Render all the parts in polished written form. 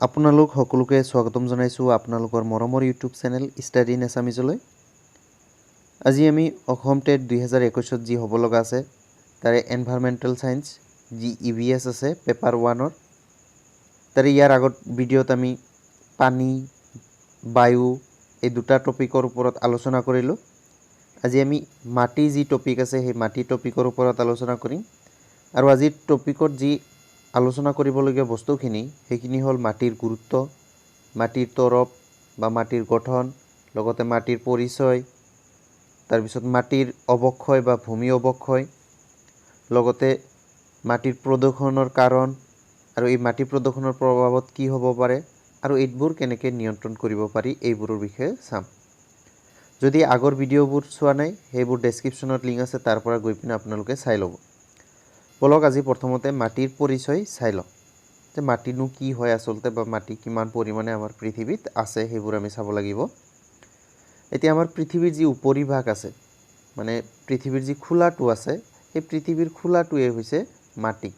আপোনালোক সকলোকে স্বাগতম জনাইছোঁ আপোনালোকৰ মৰমৰ ইউটিউব চেনেল ষ্টাডি ইন এছামিজলৈ। আজি আমি অসম টেট 2021 যি হ'ব লগা আছে তাৰে এনভাইৰমেণ্টেল ছায়েন্স যি EVS আছে পেপাৰ 1ৰ তাৰে ইয়াৰ আগত ভিডিঅ'ত আমি পানী বায়ু এই দুটা টপিকৰ ওপৰত আলোচনা কৰিলোঁ। আজি আমি মাটি যি টপিক আছে সেই মাটি টপিকৰ ওপৰত আলোচনা কৰিম আৰু আজিৰ টপিকত যি আলোচনা কৰিবলগীয়া বস্তুখিনি সেইখিনি হ'ল মাটিৰ গুৰুত্ব, মাটিৰ তৰপ বা মাটিৰ গঠন, লগতে মাটিৰ পৰিচয়, তাৰপিছত মাটিৰ অৱক্ষয় বা ভূমি অৱক্ষয়, লগতে মাটিৰ প্ৰদূষণৰ কাৰণ আৰু এই মাটি প্ৰদূষণৰ প্ৰভাৱত কি হ'ব পাৰে আৰু এইবোৰ কেনেকৈ নিয়ন্ত্ৰণ কৰিব পাৰি এইবোৰৰ বিষয়ে চাম। যদি আগৰ ভিডিঅ'বোৰ চোৱা নাই সেইবোৰ ডেছক্ৰিপশ্যনত লিংক আছে, তাৰ পৰা গৈ পিনে আপোনালোকে চাই ল'ব। বলক আজি প্ৰথমতে মাটিৰ পৰিচয় চাই লওঁ যে মাটিনো কি হয় আচলতে বা মাটি কিমান পৰিমাণে আমাৰ পৃথিৱীত আছে সেইবোৰ আমি চাব লাগিব। এতিয়া আমাৰ পৃথিৱীৰ যি উপৰিভাগ আছে মানে পৃথিৱীৰ যি খোলাটো আছে সেই পৃথিৱীৰ খোলাটোৱে হৈছে মাটি।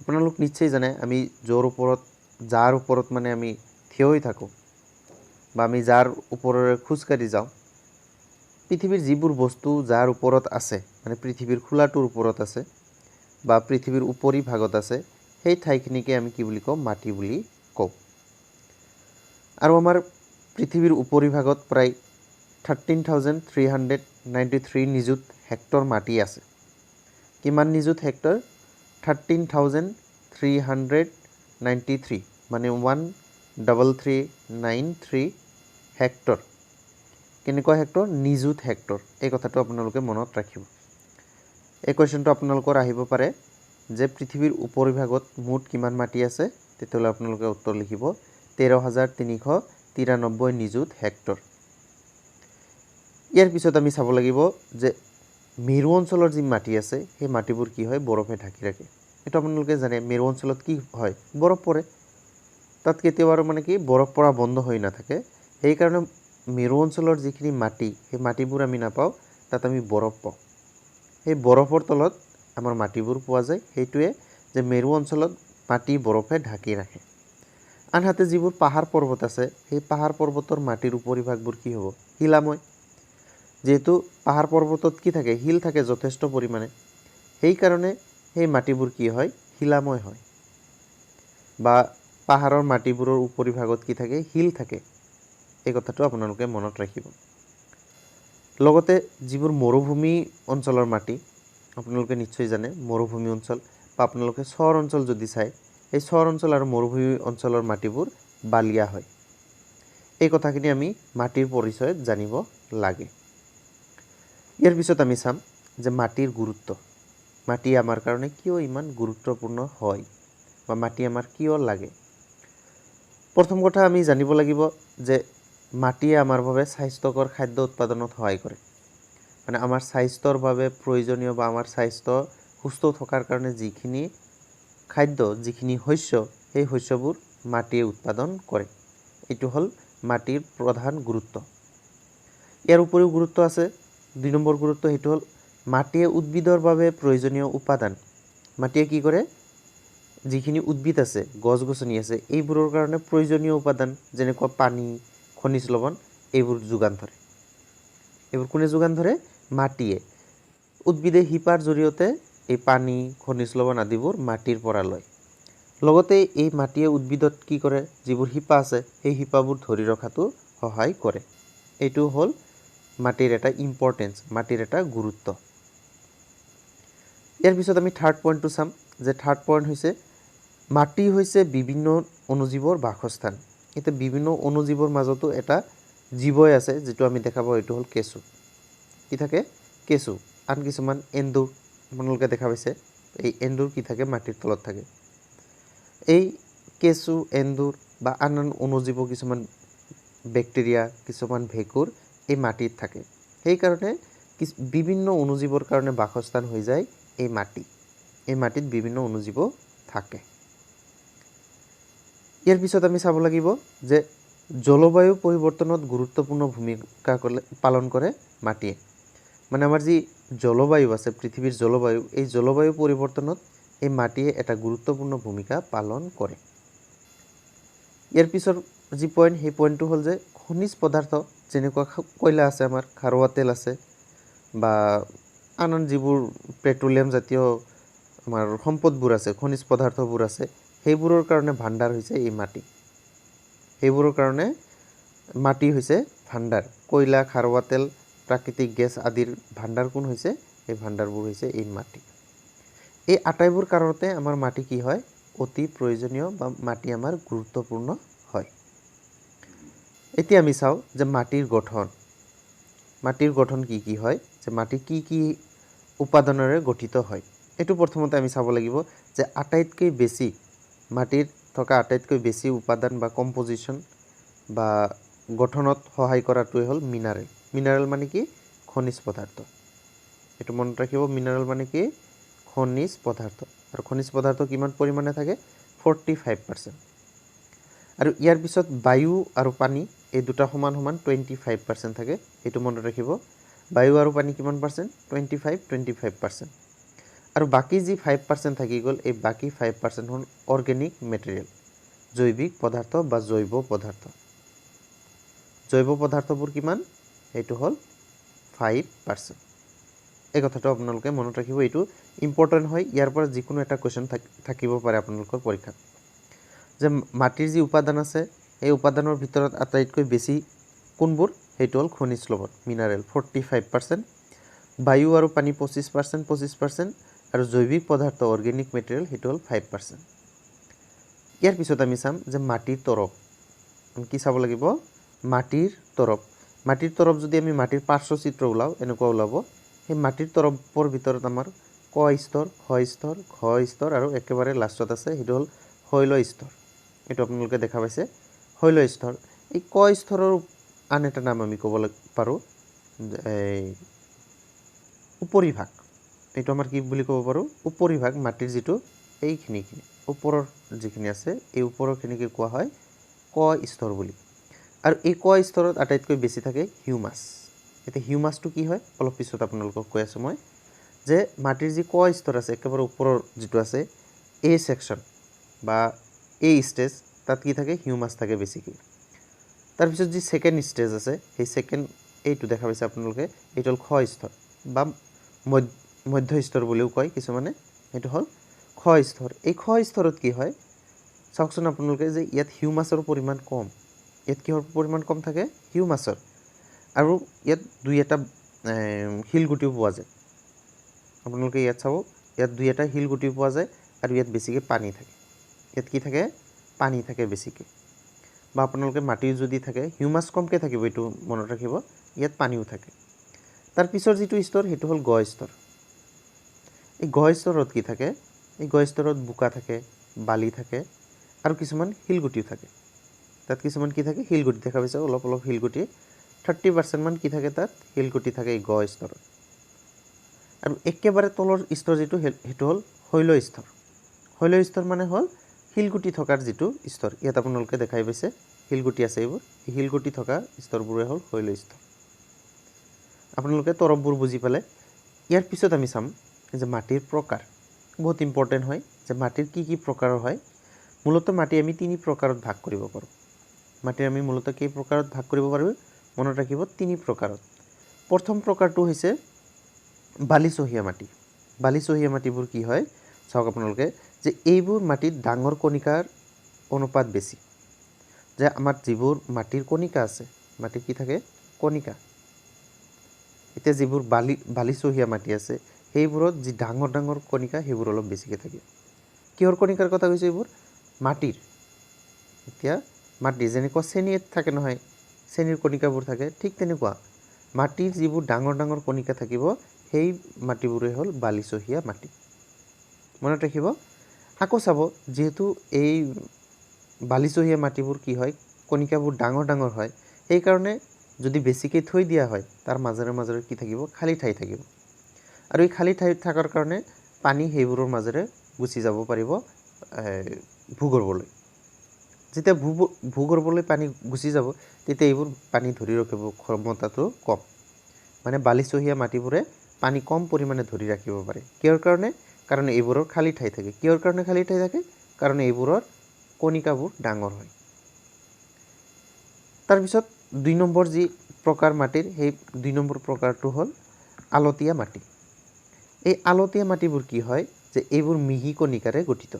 আপোনালোক নিশ্চয় জানে আমি যাৰ ওপৰত মানে আমি থিয় হৈ থাকোঁ বা আমি যাৰ ওপৰেৰে খোজকাঢ়ি যাওঁ, পৃথিৱীৰ যিবোৰ বস্তু যাৰ ওপৰত আছে মানে পৃথিৱীৰ খোলাটোৰ ওপৰত আছে বা পৃথিৱীৰ উপৰিভাগত আছে সেই ঠাইখিনিকে আমি কি বুলি কওঁ? মাটি বুলি কওঁ। আৰু আমাৰ পৃথিৱীৰ উপৰিভাগত প্ৰায় 13,393 নিযুত হেক্টৰ মাটি আছে। কিমান নিযুত হেক্টৰ? 13,393 মানে 13393 হেক্টৰ। কেনেকুৱা হেক্টৰ? নিযুত হেক্টৰ। এই কথাটো আপোনালোকে মনত ৰাখিব। এই কুৱেশ্যনটো আপোনালোকৰ আহিব পাৰে যে পৃথিৱীৰ উপৰিভাগত মুঠ কিমান মাটি আছে, তেতিয়াহ'লে আপোনালোকে উত্তৰ লিখিব 13,393 নিযুত হেক্টৰ। ইয়াৰ পিছত আমি চাব লাগিব যে মেৰু অঞ্চলৰ যি মাটি আছে সেই মাটিবোৰ কি হয়? বৰফে ঢাকি ৰাখে। এইটো আপোনালোকে জানে মেৰু অঞ্চলত কি হয়? বৰফ পৰে। তাত কেতিয়াবা আৰু মানে কি বৰফ পৰা বন্ধ হৈ নাথাকে, সেইকাৰণে মেৰু অঞ্চলৰ যিখিনি মাটি সেই মাটিবোৰ আমি নাপাওঁ, তাত আমি বৰফ পাওঁ। সেই বৰফৰ তলত আমাৰ মাটিবোৰ পোৱা যায়। সেইটোৱে যে মেৰু অঞ্চলত মাটি বৰফে ঢাকি ৰাখে। আনহাতে যিবোৰ পাহাৰ পৰ্বত আছে সেই পাহাৰ পৰ্বতৰ মাটিৰ উপৰিভাগবোৰ কি হ'ব? শিলাময়। যিহেতু পাহাৰ পৰ্বতত কি থাকে? শিল থাকে যথেষ্ট পৰিমাণে, সেইকাৰণে সেই মাটিবোৰ কি হয়? শিলাময় হয়। বা পাহাৰৰ মাটিবোৰৰ উপৰিভাগত কি থাকে? শিল থাকে। এই কথাটো আপোনালোকে মনত ৰাখিব। লগতে যিবোৰ মৰুভূমি অঞ্চলৰ মাটি, আপোনালোকে নিশ্চয় জানে মৰুভূমি অঞ্চল বা আপোনালোকে চৰ অঞ্চল যদি চায়, সেই চৰ অঞ্চল আৰু মৰুভূমি অঞ্চলৰ মাটিবোৰ বালিয়া হয়। এই কথাখিনি আমি মাটিৰ পৰিচয়ত জানিব লাগে। ইয়াৰ পিছত আমি চাম যে মাটিৰ গুৰুত্ব। মাটি আমাৰ কাৰণে কিয় ইমান গুৰুত্বপূৰ্ণ হয় বা মাটি আমাৰ কিয় লাগে? প্ৰথম কথা আমি জানিব লাগিব যে মাটিয়ে আমাৰ বাবে স্বাস্থ্যকৰ খাদ্য উৎপাদনত সহায় কৰে। মানে আমাৰ স্বাস্থ্যৰ বাবে প্ৰয়োজনীয় বা আমাৰ স্বাস্থ্য সুস্থ থকাৰ কাৰণে যিখিনি খাদ্য, যিখিনি শস্য, সেই শস্যবোৰ মাটিয়ে উৎপাদন কৰে। এইটো হ'ল মাটিৰ প্ৰধান গুৰুত্ব। ইয়াৰ উপৰিও গুৰুত্ব আছে, 2 নম্বৰ গুৰুত্ব, সেইটো হ'ল মাটিয়ে উদ্ভিদৰ বাবে প্ৰয়োজনীয় উপাদান। মাটিয়ে কি কৰে? যিখিনি উদ্ভিদ আছে, গছ গছনি আছে, এইবোৰৰ কাৰণে প্ৰয়োজনীয় উপাদান যেনেকুৱা পানী, খনিজ লৱণ এইবোৰ যোগান ধৰে। এইবোৰ কোনে যোগান ধৰে? মাটিয়ে। উদ্ভিদে শিপাৰ জৰিয়তে এই পানী, খনিজ লৱণ আদিবোৰ মাটিৰ পৰা লয়। লগতে এই মাটিয়ে উদ্ভিদত কি কৰে? যিবোৰ শিপা আছে সেই শিপাবোৰ ধৰি ৰখাতো সহায় কৰে। এইটো হ'ল মাটিৰ এটা ইম্পৰ্টেঞ্চ, মাটিৰ এটা গুৰুত্ব। ইয়াৰ পিছত আমি থাৰ্ড পইণ্টটো চাম যে থাৰ্ড পইণ্ট হৈছে মাটি হৈছে বিভিন্ন অণুজীৱৰ বাসস্থান। এতিয়া বিভিন্ন অণুজীৱৰ মাজতো এটা জীৱই আছে যিটো আমি দেখা পাওঁ, এইটো হ'ল কেঁচু। কি থাকে? কেঁচু। আন কিছুমান এন্দুৰ আপোনালোকে দেখা পাইছে, এই এন্দুৰ কি থাকে? মাটিৰ তলত থাকে। এই কেঁচু, এন্দুৰ বা আন আন অণুজীৱ, কিছুমান বেক্টেৰিয়া, কিছুমান ভেঁকুৰ এই মাটিত থাকে। সেইকাৰণে বিভিন্ন অণুজীৱৰ কাৰণে বাসস্থান হৈ যায় এই মাটি। এই মাটিত বিভিন্ন অণুজীৱ থাকে। ইয়াৰ পিছত আমি চাব লাগিব যে জলবায়ু পৰিৱৰ্তনত গুৰুত্বপূৰ্ণ ভূমিকা পালন কৰে মাটিয়ে। মানে আমাৰ যি জলবায়ু আছে, পৃথিৱীৰ জলবায়ু, এই জলবায়ু পৰিৱৰ্তনত এই মাটিয়ে এটা গুৰুত্বপূৰ্ণ ভূমিকা পালন কৰে। ইয়াৰ পিছৰ যি পইণ্ট সেই পইণ্টটো হ'ল যে খনিজ পদাৰ্থ যেনেকুৱা কয়লা আছে আমাৰ, খাৰুৱা তেল আছে বা আন আন যিবোৰ পেট্ৰলিয়াম জাতীয় আমাৰ সম্পদবোৰ আছে, খনিজ পদাৰ্থবোৰ আছে, সেইবোৰৰ কাৰণে ভাণ্ডাৰ হৈছে এই মাটি। সেইবোৰৰ কাৰণে মাটি হৈছে ভাণ্ডাৰ। কয়লা, খাৰুৱা তেল, প্ৰাকৃতিক গেছ আদিৰ ভাণ্ডাৰ কোন হৈছে? এই ভাণ্ডাৰবোৰ হৈছে এই মাটি। এই আটাইবোৰ কাৰণতে আমাৰ মাটি কি হয়? অতি প্ৰয়োজনীয় বা মাটি আমাৰ গুৰুত্বপূৰ্ণ হয়। এতিয়া আমি চাওঁ যে মাটিৰ গঠন। মাটিৰ গঠন কি কি হয়, যে মাটি কি কি উপাদানেৰে গঠিত হয়। এইটো প্ৰথমতে আমি চাব লাগিব যে আটাইতকৈ বেছি মাটিৰ থকা আটাইতকৈ বেছি উপাদান বা কম্পজিশ্যন বা গঠনত সহায় কৰাটোৱে হ'ল মিনাৰেল। মিনাৰেল মানে কি? খনিজ পদাৰ্থ। এইটো মনত ৰাখিব, মিনাৰেল মানে কি? খনিজ পদাৰ্থ। আৰু খনিজ পদাৰ্থ কিমান পৰিমাণে থাকে? 45%। আৰু ইয়াৰ পিছত বায়ু আৰু পানী এই দুটা সমান সমান 25% থাকে। এইটো মনত ৰাখিব। বায়ু আৰু পানী কিমান পাৰ্চেণ্ট? 25%। আৰু বাকী যি 5% থাকি গ'ল, এই বাকী 5% হ'ল অৰ্গেনিক মেটেৰিয়েল, জৈৱিক পদাৰ্থ বা জৈৱ পদাৰ্থ। জৈৱ পদাৰ্থবোৰ কিমান? এইটো হ'ল 5%। এই কথাটো আপোনালোকে মনত ৰাখিব, এইটো ইম্পৰ্টেণ্ট হয়। ইয়াৰ পৰা যিকোনো এটা কুৱেশ্যন থাকিব পাৰে আপোনালোকৰ পৰীক্ষাত, যে মাটিৰ যি উপাদান আছে এই উপাদানৰ ভিতৰত আটাইতকৈ বেছি কোনবোৰ? সেইটো হ'ল খনিজ লৱণ, মিনাৰেল 45%, বায়ু আৰু পানী 25%, আৰু জৈৱিক পদাৰ্থ অৰ্গেনিক মেটেৰিয়েল সেইটো হ'ল 5%। ইয়াৰ পিছত আমি চাম যে মাটিৰ তৰপ। কি চাব লাগিব? মাটিৰ তৰপ। মাটিৰ তৰপ যদি আমি মাটিৰ পাৰ্শ্বচিত্ৰ ওলাওঁ, এনেকুৱা ওলাব। সেই মাটিৰ তৰপৰ ভিতৰত আমাৰ ক স্তৰ, খ স্তৰ, ঘ স্তৰ আৰু একেবাৰে লাষ্টত আছে সেইটো হ'ল শৈল স্তৰ। এইটো আপোনালোকে দেখা পাইছে, শৈল স্তৰ। এই ক স্তৰৰ আন এটা নাম আমি ক'ব পাৰোঁ এই উপৰিভাগ। এইটো আমাৰ কি বুলি ক'ব পাৰোঁ? উপৰিভাগ। মাটিৰ যিটো এইখিনি ওপৰৰ যিখিনি আছে, এই ওপৰৰখিনিকে কোৱা হয় ক স্তৰ বুলি। আৰু এই ক স্তৰত আটাইতকৈ বেছি থাকে হিউমাছ। এতিয়া হিউমাছটো কি হয় অলপ পিছত আপোনালোকক কৈ আছোঁ মই, যে মাটিৰ যি ক স্তৰ আছে একেবাৰে ওপৰৰ যিটো আছে এ ছেকশ্যন বা এ ষ্টেজ, তাত কি থাকে? হিউমাছ থাকে বেছিকৈ। তাৰপিছত যি ছেকেণ্ড ষ্টেজ আছে, সেই ছেকেণ্ড এইটো দেখা পাইছে আপোনালোকে, এইটো হ'ল খ স্তৰ বা মধ্য স্তৰ বুলিও কয় কিছুমানে। সেইটো হ'ল খ স্তৰ। এই খ স্তৰত কি হয় চাওকচোন আপোনালোকে, যে ইয়াত হিউমাছৰ পৰিমাণ কম। ইয়াত কিহৰ পৰিমাণ কম থাকে? হিউমাছৰ। আৰু ইয়াত দুই এটা শিলগুটিও পোৱা যায়। আপোনালোকে ইয়াত চাব, ইয়াত দুই এটা শিলগুটিও পোৱা যায় আৰু ইয়াত বেছিকৈ পানী থাকে। ইয়াত কি থাকে? পানী থাকে বেছিকৈ। বা আপোনালোকে মাটিৰ যদি থাকে, হিউমাছ কমকৈ থাকিব, এইটো মনত ৰাখিব। ইয়াত পানীও থাকে। তাৰ পিছৰ যিটো স্তৰ সেইটো হ'ল গ স্তৰ। এই গ স্তৰত কি থাকে? এই গ স্তৰত বোকা থাকে, বালি থাকে আৰু কিছুমান শিলগুটিও থাকে। তাত কিছুমান কি থাকে? শিলগুটি দেখা পাইছে, অলপ অলপ শিলগুটি। 30% মান কি থাকে? তাত শিলগুটি থাকে এই গ স্তৰত। আৰু একেবাৰে তলৰ স্তৰ যিটো সেইটো হ'ল শৈল স্তৰ। শৈল স্তৰ মানে হ'ল শিলগুটি থকাৰ যিটো স্তৰ। ইয়াত আপোনালোকে দেখাই পাইছে শিলগুটি আছে, এইবোৰ এই শিলগুটি থকা স্তৰবোৰে হ'ল শৈল স্তৰ। আপোনালোকে তৰপবোৰ বুজি পালে। ইয়াৰ পিছত আমি চাম যে মাটিৰ প্ৰকাৰ। বহুত ইম্পৰ্টেণ্ট হয় যে মাটিৰ কি কি প্ৰকাৰৰ হয়। মূলতঃ মাটি আমি 3 প্ৰকাৰত ভাগ কৰিব পাৰোঁ। মাটি আমি মূলতঃ কেই প্ৰকাৰত ভাগ কৰিব পাৰোঁ? মনত ৰাখিব, 3 প্ৰকাৰত। প্ৰথম প্ৰকাৰটো হৈছে বালিচহীয়া মাটি। বালিচহীয়া মাটিবোৰ কি হয় চাওক আপোনালোকে, যে এইবোৰ মাটিত ডাঙৰ কণিকাৰ অনুপাত বেছি। যে আমাৰ যিবোৰ মাটিৰ কণিকা আছে, মাটিৰ কি থাকে? কণিকা। এতিয়া যিবোৰ বালিচহীয়া মাটি আছে, সেইবোৰত যি ডাঙৰ ডাঙৰ কণিকা সেইবোৰ অলপ বেছিকৈ থাকে। কিহৰ কণিকাৰ কথা কৈছোঁ? এইবোৰ মাটিৰ। এতিয়া মাটিৰ যেনেকুৱা চেনীত থাকে নহয়, চেনীৰ কণিকাবোৰ থাকে, ঠিক তেনেকুৱা মাটিৰ যিবোৰ ডাঙৰ ডাঙৰ কণিকা থাকিব, সেই মাটিবোৰে হ'ল বালিচহীয়া মাটি। মনত ৰাখিব। আকৌ চাব, যিহেতু এই বালিচহীয়া মাটিবোৰ কি হয়? কণিকাবোৰ ডাঙৰ ডাঙৰ হয়, সেইকাৰণে যদি বেছিকৈ থৈ দিয়া হয়, তাৰ মাজৰে মাজৰে কি থাকিব? খালী ঠাই থাকিব। আৰু এই খালী ঠাই থকাৰ কাৰণে পানী সেইবোৰৰ মাজেৰে গুচি যাব পাৰিব ভূগৰ্ভলৈ। যেতিয়া ভূগৰ্ভলৈ পানী গুচি যাব, তেতিয়া এইবোৰ পানী ধৰি ৰাখিব ক্ষমতাটো কম। মানে বালিচহীয়া মাটিবোৰে পানী কম পৰিমাণে ধৰি ৰাখিব পাৰে। কিহৰ কাৰণে? কাৰণ এইবোৰৰ খালী ঠাই থাকে। কিহৰ কাৰণে খালী ঠাই থাকে? কাৰণ এইবোৰৰ কণিকাবোৰ ডাঙৰ হয়। তাৰপিছত 2 নম্বৰ যি প্ৰকাৰ মাটিৰ সেই 2 নম্বৰ প্ৰকাৰটো হ'ল আলতীয়া মাটি। এই আলতীয়া মাটিবোৰ কি হয় যে এইবোৰ মিহি কণিকাৰে গঠিত।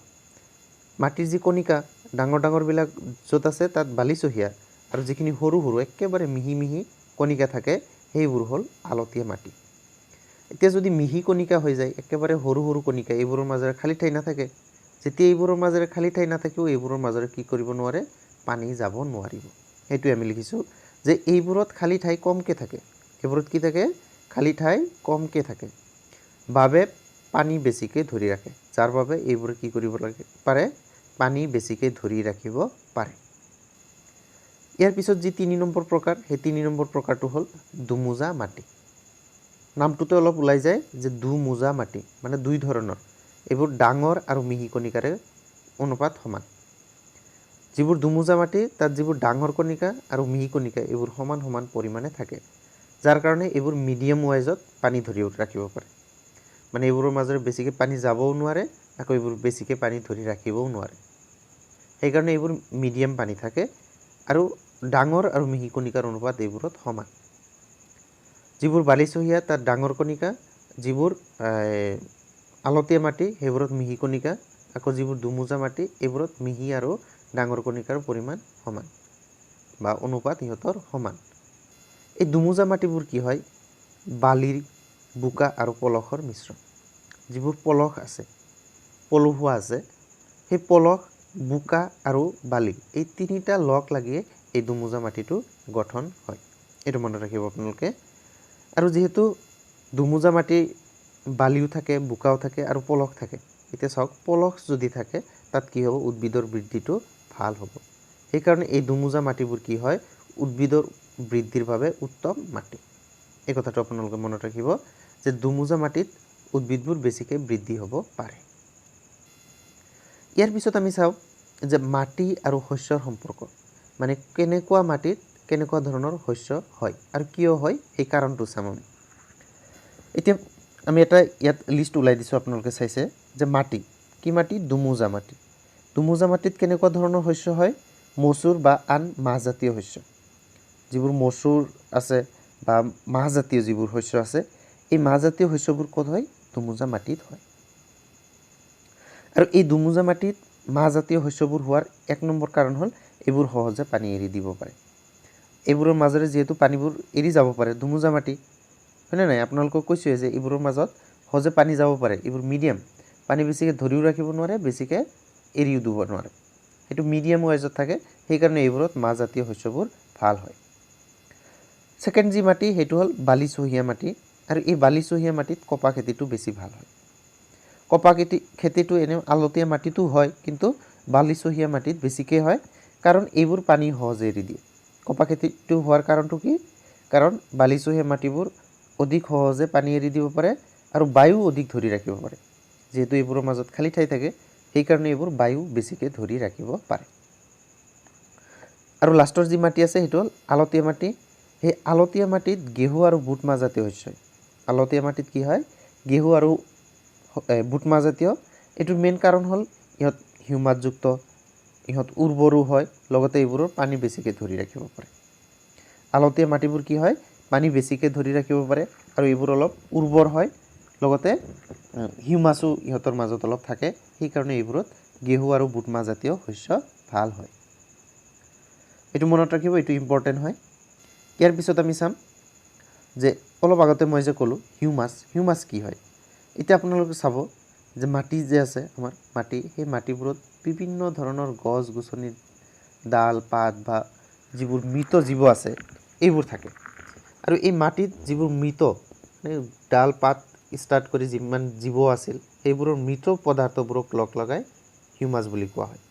মাটিৰ যি কণিকা ডাঙৰ ডাঙৰবিলাক য'ত আছে তাত বালিচহীয়া আৰু যিখিনি সৰু সৰু একেবাৰে মিহি মিহি কণিকা থাকে সেইবোৰ হ'ল আলতীয়া মাটি। এতিয়া যদি মিহি কণিকা হৈ যায় একেবাৰে সৰু সৰু কণিকা এইবোৰৰ মাজেৰে খালী ঠাই নাথাকে, যেতিয়া এইবোৰৰ মাজেৰে খালী ঠাই নাথাকিব এইবোৰৰ মাজেৰে কি কৰিব নোৱাৰে, পানী যাব নোৱাৰিব। সেইটোৱে আমি লিখিছোঁ যে এইবোৰত খালী ঠাই কমকৈ থাকে। এইবোৰত কি থাকে, খালী ঠাই কমকৈ থাকে বাবে পানী বেছিকৈ ধৰি ৰাখে, যাৰ বাবে এইবোৰে কি কৰিব পাৰে, পানী বেছিকৈ ধৰি ৰাখিব পাৰে। ইয়াৰ পিছত যি 3 নম্বৰ প্ৰকাৰ সেই 3 নম্বৰ প্ৰকাৰটো হ'ল দুমোজা মাটি। নামটোতে অলপ ওলাই যায় যে দুমোজা মাটি মানে 2 ধৰণৰ। এইবোৰ ডাঙৰ আৰু মিহি কণিকাৰে অনুপাত সমান। যিবোৰ দুমোজা মাটি তাত যিবোৰ ডাঙৰ কণিকা আৰু মিহি কণিকা এইবোৰ সমান সমান পৰিমাণে থাকে, যাৰ কাৰণে এইবোৰ মিডিয়াম ৱাইজত পানী ধৰি ৰাখিব পাৰে। মানে এইবোৰৰ মাজেৰে বেছিকৈ পানী যাবও নোৱাৰে, আকৌ এইবোৰ বেছিকৈ পানী ধৰি ৰাখিবও নোৱাৰে। সেইকাৰণে এইবোৰ মিডিয়াম পানী থাকে আৰু ডাঙৰ আৰু মিহি কণিকাৰ অনুপাত এইবোৰত সমান। যিবোৰ বালিচহীয়া তাত ডাঙৰ কণিকা, যিবোৰ আলতীয়া মাটি সেইবোৰত মিহি কণিকা, আকৌ যিবোৰ দুমোজা মাটি এইবোৰত মিহি আৰু ডাঙৰ কণিকাৰ পৰিমাণ সমান বা অনুপাত ইহঁতৰ সমান। এই দুমোজা মাটিবোৰ কি হয়, বালিৰ, বোকা আৰু পলসৰ মিশ্ৰণ। যিবোৰ পলস আছে, পলসুৱা আছে, সেই পলস, বোকা আৰু বালি এই তিনিটা লগ লাগিয়ে এই দুমোজা মাটিটো গঠন হয়। এইটো মনত ৰাখিব আপোনালোকে। আৰু যিহেতু দুমোজা মাটি বালিও থাকে, বোকাও থাকে আৰু পলস থাকে। এতিয়া চাওক, পলস যদি থাকে তাত কি হ'ব, উদ্ভিদৰ বৃদ্ধিটো ভাল হ'ব। সেইকাৰণে এই দুমোজা মাটিবোৰ কি হয়, উদ্ভিদৰ বৃদ্ধিৰ বাবে উত্তম মাটি। এই কথাটো আপোনালোকে মনত ৰাখিব যে দুমোজা মাটিত উদ্ভিদবোৰ বেছিকৈ বৃদ্ধি হ'ব পাৰে। ইয়াৰ পিছত আমি চাওঁ যে মাটি আৰু শস্যৰ সম্পৰ্ক, মানে কেনেকুৱা মাটিত কেনেকুৱা ধৰণৰ শস্য হয় আৰু কিয় হয় সেই কাৰণটো চাম আমি। এতিয়া আমি এটা ইয়াত লিষ্ট ওলাই দিছোঁ, আপোনালোকে চাইছে যে মাটি কি মাটি, দুমোজা মাটি। দুমোজা মাটিত কেনেকুৱা ধৰণৰ শস্য হয়, মচুৰ বা আন মাহজাতীয় শস্য। যিবোৰ মচুৰ আছে বা মাহজাতীয় যিবোৰ শস্য আছে এই মাহজাতীয় শস্যবোৰ ক'ত হয়, দুমোজা মাটিত হয়। আৰু এই দুমোজা মাটিত মাহজাতীয় শস্যবোৰ হোৱাৰ 1 নম্বৰ কাৰণ হ'ল এইবোৰ সহজে পানী এৰি দিব পাৰে। এইবোৰৰ মাজেৰে যিহেতু পানীবোৰ এৰি যাব পাৰে, দুমোজা মাটি হয়নে নাই, আপোনালোকক কৈছোঁৱে যে এইবোৰৰ মাজত সহজে পানী যাব পাৰে। এইবোৰ মিডিয়াম, পানী বেছিকৈ ধৰিও ৰাখিব নোৱাৰে, বেছিকৈ এৰিও দিব নোৱাৰে, সেইটো মিডিয়াম ৱাইজত থাকে। সেইকাৰণে এইবোৰত মাহজাতীয় শস্যবোৰ ভাল হয়। ছেকেণ্ড যি মাটি সেইটো হ'ল বালিচহীয়া মাটি, আৰু এই বালিচহীয়া মাটিত কপা খেতিটো বেছি ভাল হয়। কপা খেতিটো এনেও আলতীয়া মাটিতো হয়, কিন্তু বালিচহীয়া মাটিত বেছিকৈ হয়, কাৰণ এইবোৰ পানী সহজে এৰি দিয়ে। কপা খেতিটো হোৱাৰ কাৰণটো কি, কাৰণ বালিচহীয়া মাটিবোৰ অধিক সহজে পানী এৰি দিব পাৰে আৰু বায়ু অধিক ধৰি ৰাখিব পাৰে। যিহেতু এইবোৰৰ মাজত খালী ঠাই থাকে সেইকাৰণে এইবোৰ বায়ু বেছিকৈ ধৰি ৰাখিব পাৰে। আৰু লাষ্টৰ যি মাটি আছে সেইটো হ'ল আলতীয়া মাটি। সেই আলতীয়া মাটিত গেহু আৰু বুট মাহ জাতীয় শস্য হয়। আলতীয়া মাটিত কি হয়, গেহু আৰু বুট মাহ জাতীয়। এইটোৰ মেইন কাৰণ হ'ল ইহঁত হিউমাছযুক্ত, ইহঁত উৰ্বৰো হয়, লগতে এইবোৰৰ পানী বেছিকৈ ধৰি ৰাখিব পাৰে। আলতীয়া মাটিবোৰ কি হয়, পানী বেছিকৈ ধৰি ৰাখিব পাৰে আৰু এইবোৰ অলপ উৰ্বৰ হয়, লগতে হিউমাছো ইহঁতৰ মাজত অলপ থাকে। সেইকাৰণে এইবোৰত গেহু আৰু বুট মাহ জাতীয় শস্য ভাল হয়। এইটো মনত ৰাখিব, এইটো ইম্পৰ্টেণ্ট হয়। ইয়াৰ পিছত আমি চাম যে অলপ আগতে মই যে ক'লোঁ হিউমাছ কি হয়। এতিয়া আপোনালোকে চাব যে মাটি যে আছে আমাৰ মাটি, সেই মাটিবোৰত বিভিন্ন ধৰণৰ গছ গছনি, ডাল পাত বা যিবোৰ মৃত জীৱ আছে এইবোৰ থাকে। আৰু এই মাটিত যিবোৰ মৃত ডাল পাত ষ্টাৰ্ট কৰি যিমান জীৱ আছিল সেইবোৰৰ মৃত পদাৰ্থবোৰক লগ লগাই হিউমাছ বুলি কোৱা হয়,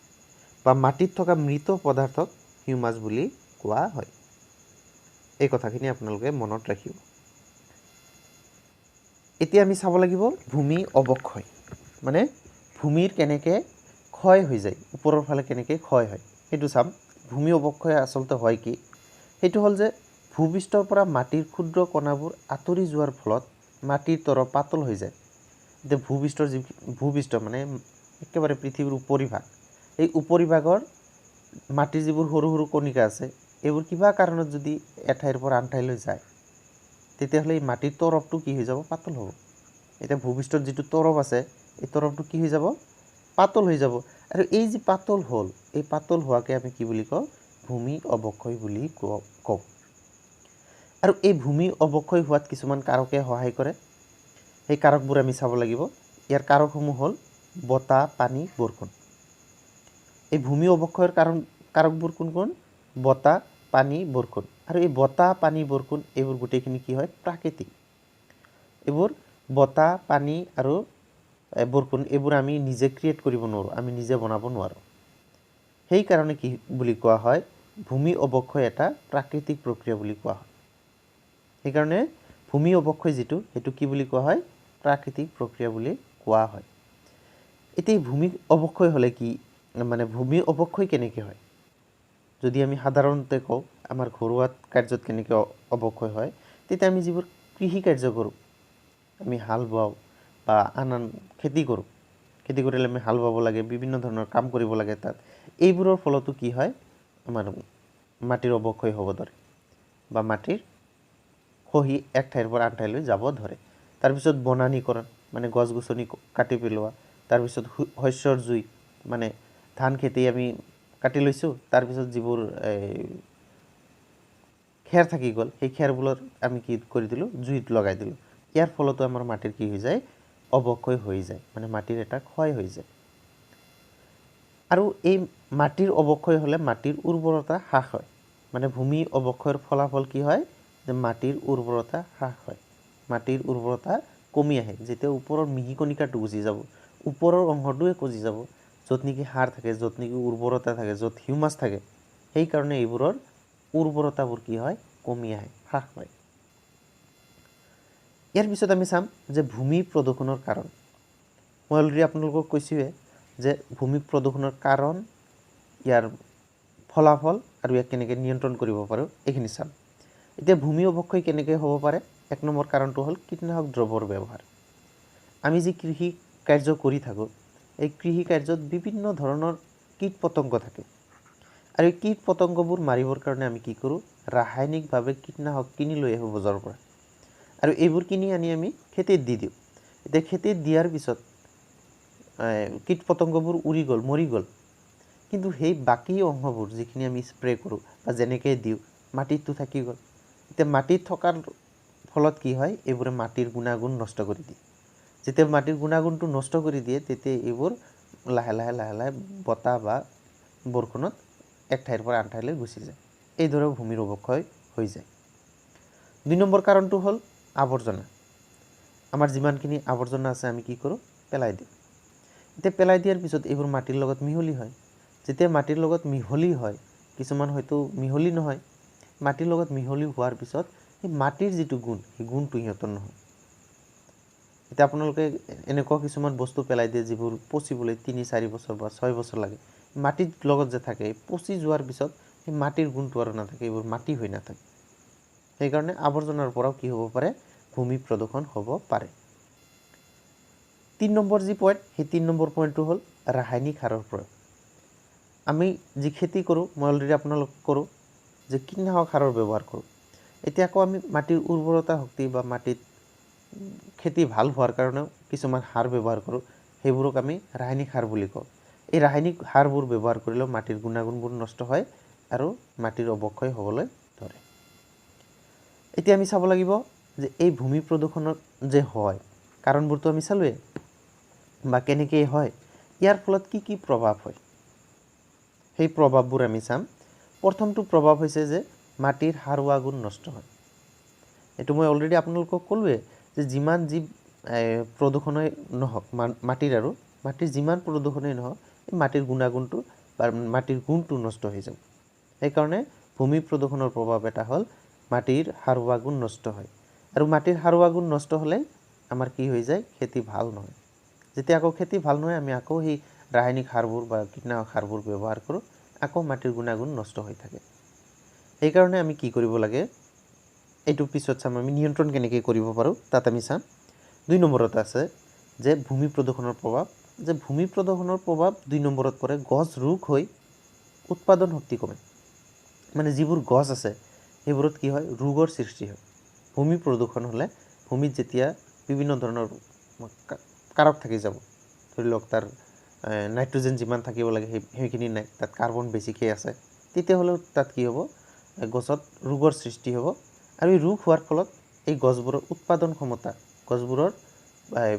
বা মাটিত থকা মৃত পদাৰ্থক হিউমাছ বুলি কোৱা হয়। এই কথাখিনি আপোনালোকে মনত ৰাখিব। এতিয়া আমি চাব লাগিব ভূমি অৱক্ষয়, মানে ভূমিৰ কেনেকৈ ক্ষয় হৈ যায়, ওপৰৰ ফালে কেনেকৈ ক্ষয় হয় সেইটো চাম। ভূমি অৱক্ষয় আচলতে হয় কি, সেইটো হ'ল যে ভূপৃষ্ঠৰ পৰা মাটিৰ ক্ষুদ্ৰ কণাবোৰ আঁতৰি যোৱাৰ ফলত মাটিৰ তৰ পাতল হৈ যায়। এতিয়া ভূপৃষ্ঠ মানে একেবাৰে পৃথিৱীৰ উপৰিভাগ, এই উপৰিভাগৰ মাটিৰ যিবোৰ সৰু সৰু কণিকা আছে এইবোৰ কিবা কাৰণত যদি এঠাইৰ পৰা আন ঠাইলৈ যায় তেতিয়াহ'লে এই মাটিৰ তৰফটো কি হৈ যাব পাতল হ'ব এতিয়া ভূপৃষ্ঠত যিটো তৰফ আছে এই তৰফটো কি হৈ যাব পাতল হৈ যাব আৰু এই যে পাতল হ'ল এই পাতল হোৱাকে আমি কি বুলি কওঁ ভূমি অৱক্ষয় বুলি কওঁ আৰু এই ভূমি অৱক্ষয় হোৱাত কিছুমান কাৰকে সহায় কৰে সেই কাৰকবোৰ আমি চাব লাগিব ইয়াৰ কাৰকসমূহ হ'ল বতাহ পানী বৰষুণ এই ভূমি অৱক্ষয়ৰ কাৰকবোৰ কোন কোন বতাহ পানী বৰষুণ আৰু এই বতাহ পানী বৰষুণ এইবোৰ গোটেইখিনি কি হয় প্ৰাকৃতিক এইবোৰ বতাহ পানী আৰু বৰষুণ এইবোৰ আমি নিজে ক্ৰিয়েট কৰিব নোৱাৰোঁ আমি নিজে বনাব নোৱাৰোঁ সেই কাৰণে কি বুলি কোৱা হয় ভূমি অৱক্ষয় এটা প্ৰাকৃতিক প্ৰক্ৰিয়া বুলি কোৱা হয় সেইকাৰণে ভূমি অৱক্ষয় যিটো সেইটো কি বুলি কোৱা হয় প্ৰাকৃতিক প্ৰক্ৰিয়া বুলি কোৱা হয় এতিয়া ভূমি অৱক্ষয় হ'লে কি মানে ভূমি অৱক্ষয় কেনেকৈ হয় যদি আমি সাধাৰণতে কওঁ আমাৰ ঘৰুৱা কাৰ্যত কেনেকৈ অৱক্ষয় হয় তেতিয়া আমি যিবোৰ কৃষি কাৰ্য কৰোঁ আমি হাল বাওঁ বা আন খেতি কৰোঁ খেতি কৰিলে আমি হাল বাব লাগে বিভিন্ন ধৰণৰ কাম কৰিব লাগে তাত এইবোৰৰ ফলতো কি হয় আমাৰ মাটিৰ অৱক্ষয় হ'ব ধৰে বা মাটিৰ খহি এক ঠাইৰ পৰা আন ঠাইলৈ যাব ধৰে তাৰপিছত বনানীকৰণ মানে গছ গছনি কাটি পেলোৱা তাৰপিছত শস্যৰ জুই মানে ধান খেতি আমি কাটি লৈছোঁ তাৰপিছত যিবোৰ খেৰ থাকি গ'ল সেই খেৰবোৰৰ আমি কি কৰি দিলোঁ জুইত লগাই দিলোঁ ইয়াৰ ফলতো আমাৰ মাটিৰ কি হৈ যায় অৱক্ষয় হৈ যায় মানে মাটিৰ এটা ক্ষয় হৈ যায় আৰু এই মাটিৰ অৱক্ষয় হ'লে মাটিৰ উৰ্বৰতা হ্ৰাস হয় মানে ভূমি অৱক্ষয়ৰ ফলাফল কি হয় যে মাটিৰ উৰ্বৰতা হ্ৰাস হয় মাটিৰ উৰ্বৰতা কমি আহে যেতিয়া ওপৰৰ মিহি কণিকাটো গুচি যাব ওপৰৰ অংশটোৱে কজি যাব য'ত নেকি সাৰ থাকে য'ত নেকি উৰ্বৰতা থাকে য'ত হিউমাছ থাকে সেইকাৰণে এইবোৰৰ উৰ্বৰতাবোৰ কি হয় কমি আহে হ্ৰাস পায় ইয়াৰ পিছত আমি চাম যে ভূমি প্ৰদূষণৰ কাৰণ মই অলৰেডি আপোনালোকক কৈছোঁৱে যে ভূমি প্ৰদূষণৰ কাৰণ ইয়াৰ ফলাফল আৰু ইয়াক কেনেকৈ নিয়ন্ত্ৰণ কৰিব পাৰোঁ এইখিনি চাম এতিয়া ভূমি অৱক্ষয় কেনেকৈ হ'ব পাৰে এক নম্বৰ কাৰণটো হ'ল কীটনাশক দ্ৰব্যৰ ব্যৱহাৰ আমি যি কৃষি কাৰ্য কৰি থাকোঁ এই কৃষি কাৰ্যত বিভিন্ন ধৰণৰ কীট পতংগ থাকে আৰু এই কীট পতংগবোৰ মাৰিবৰ কাৰণে আমি কি কৰোঁ ৰাসায়নিকভাৱে কীটনাশক কিনি লৈ আহোঁ বজাৰৰ পৰা আৰু এইবোৰ কিনি আনি আমি খেতিত দি দিওঁ এতিয়া খেতিত দিয়াৰ পিছত কীট পতংগবোৰ উৰি গ'ল মৰি গ'ল কিন্তু সেই বাকী অংশবোৰ যিখিনি আমি স্প্ৰে কৰোঁ বা যেনেকৈ দিওঁ মাটিতটো থাকি গ'ল এতিয়া মাটিত থকাৰ ফলত কি হয় এইবোৰে মাটিৰ গুণাগুণ নষ্ট কৰি দিয়ে যেতিয়া মাটিৰ গুণাগুণটো নষ্ট কৰি দিয়ে তেতিয়া এইবোৰ লাহে লাহে বতাহ বা বৰষুণত এক ঠাইৰ পৰা আন ঠাইলৈ গুচি যায় এইদৰে ভূমিৰ অৱক্ষয় হৈ যায় ২ নম্বৰ কাৰণটো হ'ল আৱৰ্জনা আমাৰ যিমানখিনি আৱৰ্জনা আছে আমি কি কৰোঁ পেলাই দিওঁ এতিয়া পেলাই দিয়াৰ পিছত এইবোৰ মাটিৰ লগত মিহলি হয় যেতিয়া মাটিৰ লগত মিহলি হয় কিছুমান হয়তো মিহলি নহয় মাটিৰ লগত মিহলি হোৱাৰ পিছত সেই মাটিৰ যিটো গুণ সেই গুণটো সিহঁতৰ নহয় এতিয়া আপোনালোকে এনেকুৱা কিছুমান বস্তু পেলাই দিয়ে যিবোৰ পচিবলৈ ৩-৪ বছৰ বা ৬ বছৰ লাগে মাটিৰ লগত যে থাকে পচি যোৱাৰ পিছত সেই মাটিৰ গুণটো আৰু নাথাকে এইবোৰ মাটি হৈ নাথাকে সেইকাৰণে আৱৰ্জনাৰ পৰাও কি হ'ব পাৰে ভূমি প্ৰদূষণ হ'ব পাৰে ৩ নম্বৰ যি পইণ্ট সেই ৩ নম্বৰ পইণ্টটো হ'ল ৰাসায়নিক সাৰৰ প্ৰয়োগ আমি যি খেতি কৰোঁ মই অলৰেডি আপোনালোকক কৰোঁ যে কীটনাশক সাৰৰ ব্যৱহাৰ কৰোঁ এতিয়া আকৌ আমি মাটিৰ উৰ্বৰতা শক্তি বা মাটিত খেতি ভাল হোৱাৰ কাৰণেও কিছুমান সাৰ ব্যৱহাৰ কৰোঁ সেইবোৰক আমি ৰাসায়নিক সাৰ বুলি কওঁ এই ৰাসায়নিক সাৰবোৰ ব্যৱহাৰ কৰিলেও মাটিৰ গুণাগুণবোৰ নষ্ট হয় আৰু মাটিৰ অৱক্ষয় হ'বলৈ ধৰে এতিয়া আমি চাব লাগিব যে এই ভূমি প্ৰদূষণৰ যে হয় কাৰণবোৰতো আমি চালোৱে বা কেনেকৈ হয় ইয়াৰ ফলত কি প্ৰভাৱ হয় সেই প্ৰভাৱবোৰ আমি চাম প্ৰথমটো প্ৰভাৱ হৈছে যে মাটিৰ সাৰুৱা গুণ নষ্ট হয় এইটো মই অলৰেডি আপোনালোকক ক'লোৱে যে যিমান যি প্ৰদূষণেই নহওক মাটিৰ যিমান প্ৰদূষণেই নহওক এই মাটিৰ গুণাগুণটো বা মাটিৰ গুণটো নষ্ট হৈ যাব সেইকাৰণে ভূমি প্ৰদূষণৰ প্ৰভাৱ এটা হ'ল মাটিৰ সাৰুৱা গুণ নষ্ট হয় আৰু মাটিৰ সাৰুৱা গুণ নষ্ট হ'লে আমাৰ কি হৈ যায় খেতি ভাল নহয় যেতিয়া আকৌ খেতি ভাল নহয় আমি আকৌ সেই ৰাসায়নিক সাৰবোৰ বা কীটনাশক সাৰবোৰ ব্যৱহাৰ কৰোঁ আকৌ মাটিৰ গুণাগুণ নষ্ট হৈ থাকে সেইকাৰণে আমি কি কৰিব লাগে এইটো পিছত চাম আমি নিয়ন্ত্ৰণ কেনেকৈ কৰিব পাৰোঁ তাত আমি চাম ২ নম্বৰত আছে যে ভূমি প্ৰদূষণৰ প্ৰভাৱ ২ নম্বৰত পৰে গছ ৰোগ হৈ উৎপাদন শক্তি কমে মানে যিবোৰ গছ আছে সেইবোৰত কি হয় ৰোগৰ সৃষ্টি হয়। ভূমি প্ৰদূষণ হ'লে ভূমিত যেতিয়া বিভিন্ন ধৰণৰ কাৰক থাকি যাব, ধৰি লওক তাৰ নাইট্ৰজেন যিমান থাকিব লাগে সেইখিনি নাই, তাত কাৰ্বন বেছিকৈ আছে, তেতিয়াহ'লেও তাত কি হ'ব গছত ৰোগৰ সৃষ্টি হ'ব। আৰু এই ৰোগ হোৱাৰ ফলত এই গছবোৰৰ উৎপাদন ক্ষমতা, গছবোৰৰ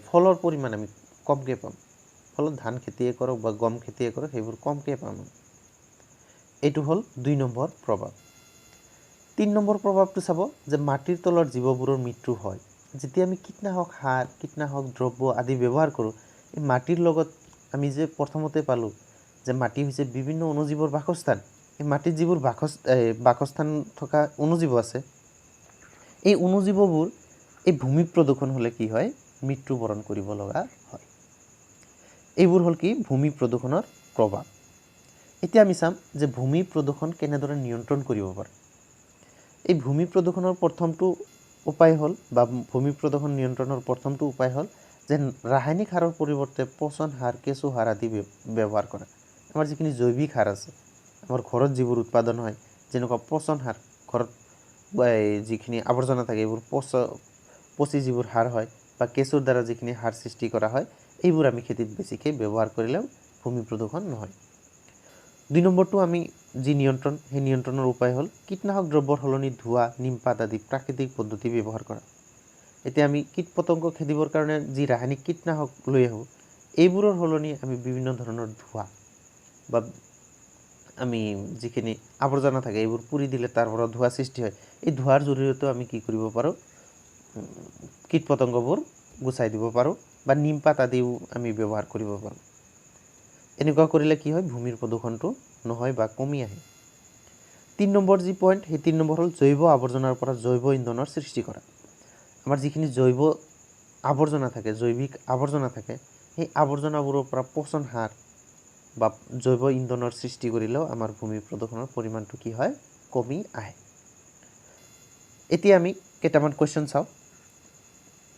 ফলৰ পৰিমাণ আমি কমকৈ পাম। ফলত ধান খেতিয়ে কৰক বা গম খেতিয়ে কৰক সেইবোৰ কমকৈ পাম। এইটো হ'ল 2 নম্বৰ প্ৰভাৱ। 3 নম্বৰ প্ৰভাৱটো চাব যে মাটিৰ তলৰ জীৱবোৰৰ মৃত্যু হয়। যেতিয়া আমি কীটনাশক সাৰ, কীটনাশক দ্ৰব্য আদি ব্যৱহাৰ কৰোঁ, এই মাটিৰ লগত আমি যে প্ৰথমতে পালোঁ যে মাটি হৈছে বিভিন্ন অণুজীৱৰ বাসস্থান, এই মাটিত যিবোৰ বাসস্থান থকা অণুজীৱ আছে, এই অণুজীৱবোৰ এই ভূমি প্ৰদূষণ হ'লে কি হয় মৃত্যুবৰণ কৰিব লগা হয়। এইবোৰ হ'ল কি ভূমি প্ৰদূষণৰ প্ৰভাৱ। এতিয়া আমি চাম যে ভূমি প্ৰদূষণ কেনেদৰে নিয়ন্ত্ৰণ কৰিব পাৰে। এই ভূমি প্ৰদূষণৰ প্ৰথমটো উপায় হ'ল বা ভূমি প্ৰদূষণ নিয়ন্ত্ৰণৰ প্ৰথমটো উপায় হ'ল যে ৰাসায়নিক সাৰৰ পৰিৱৰ্তে পচন সাৰ, কেঁচু সাৰ আদি ব্যৱহাৰ কৰা। আমাৰ যিখিনি জৈৱিক সাৰ আছে, আমাৰ ঘৰত যিবোৰ উৎপাদন হয়, যেনেকুৱা পচন সাৰ, ঘৰত যিখিনি আৱৰ্জনা থাকে এইবোৰ পচি যিবোৰ সাৰ হয় বা কেঁচুৰ দ্বাৰা যিখিনি সাৰ সৃষ্টি কৰা হয়, এইবোৰ আমি খেতিত বেছিকৈ ব্যৱহাৰ কৰিলেও ভূমি প্ৰদূষণ নহয়। 2 নম্বৰটো আমি যি নিয়ন্ত্ৰণ, সেই নিয়ন্ত্ৰণৰ উপায় হ'ল কীটনাশক দ্ৰব্যৰ সলনি ধোঁৱা, নিমপাত আদি প্ৰাকৃতিক পদ্ধতি ব্যৱহাৰ কৰা। এতিয়া আমি কীট পতংগ খেদিবৰ কাৰণে যি ৰাসায়নিক কীটনাশক লৈ আহোঁ, এইবোৰৰ সলনি আমি বিভিন্ন ধৰণৰ ধোঁৱা বা আমি যিখিনি আৱৰ্জনা থাকে এইবোৰ পুৰি দিলে তাৰ পৰা ধোঁৱা সৃষ্টি হয়। এই ধোঁৱাৰ জৰিয়তেও আমি কি কৰিব পাৰোঁ কীট পতংগবোৰ গুচাই দিব পাৰোঁ বা নিমপাত আদিও আমি ব্যৱহাৰ কৰিব পাৰোঁ। এনেকুৱা কৰিলে কি হয় ভূমিৰ প্ৰদূষণটো নহয় বা কমি আহে। 3 নম্বৰ যি পইণ্ট, সেই 3 নম্বৰ হ'ল জৈৱ আৱৰ্জনাৰ পৰা জৈৱ ইন্ধনৰ সৃষ্টি কৰা। আমাৰ যিখিনি জৈৱ আৱৰ্জনা থাকে, জৈৱিক আৱৰ্জনা থাকে, সেই আৱৰ্জনাবোৰৰ পৰা পচন সাৰ বা জৈৱ ইন্ধনৰ সৃষ্টি কৰিলেও আমাৰ ভূমি প্ৰদূষণৰ পৰিমাণটো কি হয় কমি আহে। এতিয়া আমি কেইটামান কুৱেশ্যন চাওঁ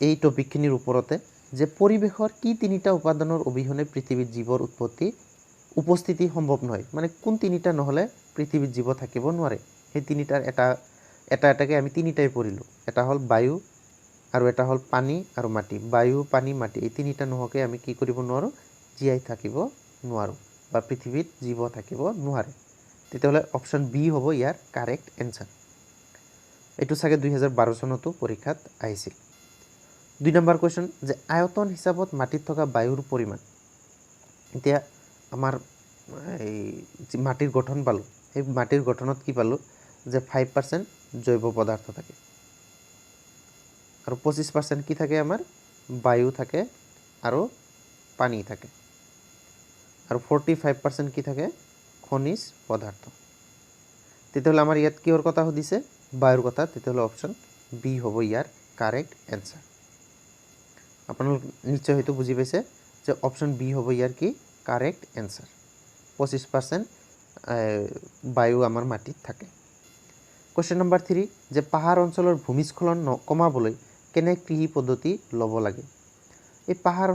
এই টপিকখিনিৰ ওপৰতে, যে পৰিৱেশৰ কি 3টা উপাদানৰ অবিহনে পৃথিৱীত জীৱৰ উপস্থিতি সম্ভৱ নহয়। মানে কোন 3টা নহ'লে পৃথিৱীত জীৱ থাকিব নোৱাৰে। সেই 3টাৰ এটাকৈ আমি 3টাই পঢ়িলোঁ। এটা হ'ল বায়ু, আৰু এটা হ'ল পানী আৰু মাটি। বায়ু, পানী, মাটি এই 3টা নোহোৱাকৈ আমি কি কৰিব নোৱাৰোঁ জীয়াই থাকিব নোৱাৰোঁ বা পৃথিৱীত জীৱ থাকিব নোৱাৰে। তেতিয়াহ'লে অপশ্যন বি হ'ব ইয়াৰ কাৰেক্ট এনচাৰ। এইটো চাগে 2012 চনতো পৰীক্ষাত আহিছিল। 2 নম্বৰ কুৱেশ্যন, যে আয়তন হিচাপত মাটিত থকা বায়ুৰ পৰিমাণ। এতিয়া আমাৰ এই মাটিৰ গঠন পালোঁ, সেই মাটিৰ গঠনত কি পালোঁ যে 5% জৈৱ পদাৰ্থ থাকে আৰু 25% কি থাকে আমাৰ বায়ু থাকে আৰু পানী থাকে, আৰু 45% কি থাকে খনিজ পদাৰ্থ। তেতিয়াহ'লে আমাৰ ইয়াত কিহৰ কথা সুধিছে বায়ুৰ কথা, তেতিয়াহ'লে অপশ্যন বি হ'ব ইয়াৰ কাৰেক্ট এনচাৰ। আপোনালোক নিশ্চয় হয়তো বুজি পাইছে যে অপশ্যন বি হ'ব ইয়াৰ কি কাৰেক্ট এনচাৰ। 25% বায়ু আমাৰ মাটিত থাকে। কুৱেশ্যন নম্বৰ 3, যে পাহাৰ অঞ্চলৰ ভূমিস্খলন কমাবলৈ কেনে কৃষি পদ্ধতি ল'ব লাগে। এই পাহাৰ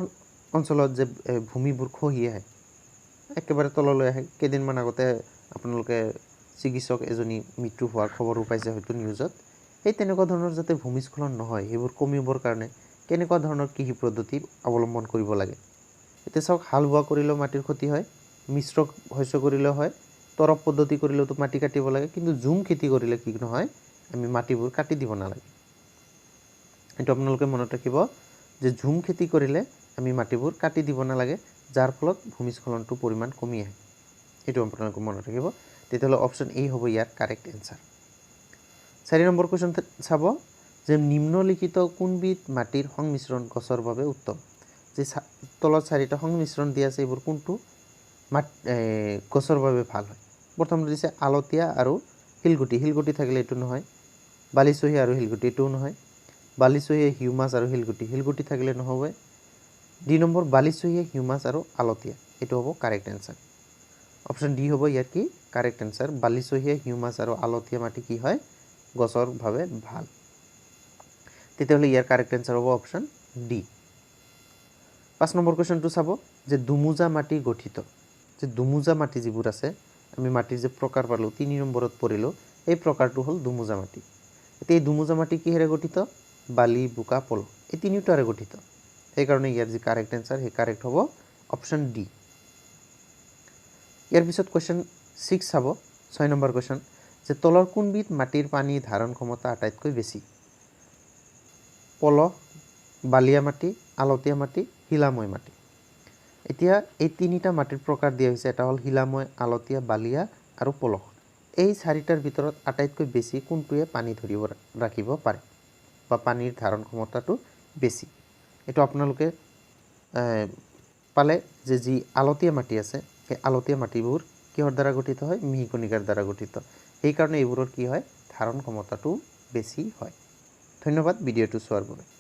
অঞ্চলত যে ভূমিবোৰ খহি আহে, একেবাৰে তললৈ আহে, কেইদিনমান আগতে আপোনালোকে চিকিৎসক এজনী মৃত্যু হোৱাৰ খবৰো পাইছে হয়তো নিউজত। সেই তেনেকুৱা ধৰণৰ যাতে ভূমিস্খলন নহয়, সেইবোৰ কমিবৰ কাৰণে কেনেকুৱা ধৰণৰ কৃষি পদ্ধতি অৱলম্বন কৰিব লাগে। এতিয়া চাওক, হাল বোৱা কৰিলেও মাটিৰ ক্ষতি হয়, মিশ্ৰ শস্য কৰিলেও হয়, তৰপ পদ্ধতি কৰিলেওতো মাটি কাটিব লাগে, কিন্তু ঝুম খেতি কৰিলে কি নহয় আমি মাটিবোৰ কাটি দিব নালাগে। এইটো আপোনালোকে মনত ৰাখিব যে ঝুম খেতি কৰিলে আমি মাটিবোৰ কাটি দিব নালাগে, যাৰ ফলত ভূমিস্খলনটোৰ পৰিমাণ কমি আহে। এইটো আপোনালোকে মনত ৰাখিব। তেতিয়াহ'লে অপশ্যন এ হ'ব ইয়াৰ কাৰেক্ট এনচাৰ। 4 নম্বৰ কুৱেশ্যন চাব, যে নিম্নলিখিত কোনবিধ মাটিৰ সংমিশ্ৰণ গছৰ বাবে উত্তম। যে তলত 4টা সংমিশ্ৰণ দিয়া আছে, এইবোৰ কোনটো গছৰ বাবে ভাল হয়। প্ৰথমটো দিছে আলতীয়া আৰু শিলগুটি। শিলগুটি থাকিলে এইটো নহয়। বালিচহীয়া আৰু শিলগুটি এইটোও নহয়। বালিচহীয়া, হিউমাছ আৰু শিলগুটি। শিলগুটি থাকিলে নহ'ব। 2 নম্বৰ বালিচহীয়া, হিউমাছ আৰু আলতীয়া, এইটো হ'ব কাৰেক্ট এনচাৰ। অপশ্যন ডি হ'ব ইয়াৰ কি কাৰেক্ট এনচাৰ। বালিচহীয়া, হিউমাছ আৰু আলতীয়া মাটি কি হয় গছৰ বাবে ভাল। তেতিয়াহ'লে ইয়াৰ কাৰেক্ট এনচাৰ হ'ব অপশ্যন ডি। 5 নম্বৰ কুৱেশ্যনটো চাব, যে দুমোজা মাটি গঠিত। যে দুমোজা মাটি যিবোৰ আছে আমি মাটিৰ যে প্ৰকাৰ পালোঁ 3 নম্বৰত পৰিলোঁ এই প্ৰকাৰটো হ'ল দুমোজা মাটি এতিয়া এই দুমোজা মাটি কিহেৰে গঠিত বালি বোকা পল এই তিনিটাৰে গঠিত সেইকাৰণে ইয়াৰ যি কাৰেক্ট এনসাৰ সেই কাৰেক্ট হ'ব অপচন ডি ইয়াৰ পিছত কোৱেশ্চন 6 চাব 6 নম্বৰ কোৱেশ্চন যে তলৰ কোনবিধ মাটিৰ পানী ধাৰণ ক্ষমতা আটাইতকৈ বেছি পল বালিয়া মাটি আলতীয়া মাটি হিলাময় মাটি এতিয়া এই তিনিটা মাটিৰ প্ৰকাৰ দিয়া হৈছে এটা হ'ল হিলাময় আলতীয়া বালিয়া আৰু পলস এই চাৰিটাৰ ভিতৰত আটাইতকৈ বেছি কোনটোৱে পানী ধৰিব ৰাখিব পাৰে বা পানীৰ ধাৰণ ক্ষমতাটো বেছি এটো আপোনালোকে পালে যে যি আলতীয়া মাটি আছে সেই আলতীয়া মাটিবোৰ কিহৰ দ্বাৰা গঠিত হয় মিহিকণিকাৰ দ্বাৰা গঠিত এই কাৰণে এইবোৰৰ কি হয় ধাৰণ ক্ষমতাটো বেছি হয় ধন্যবাদ ভিডিঅটো চোৱাৰ বাবে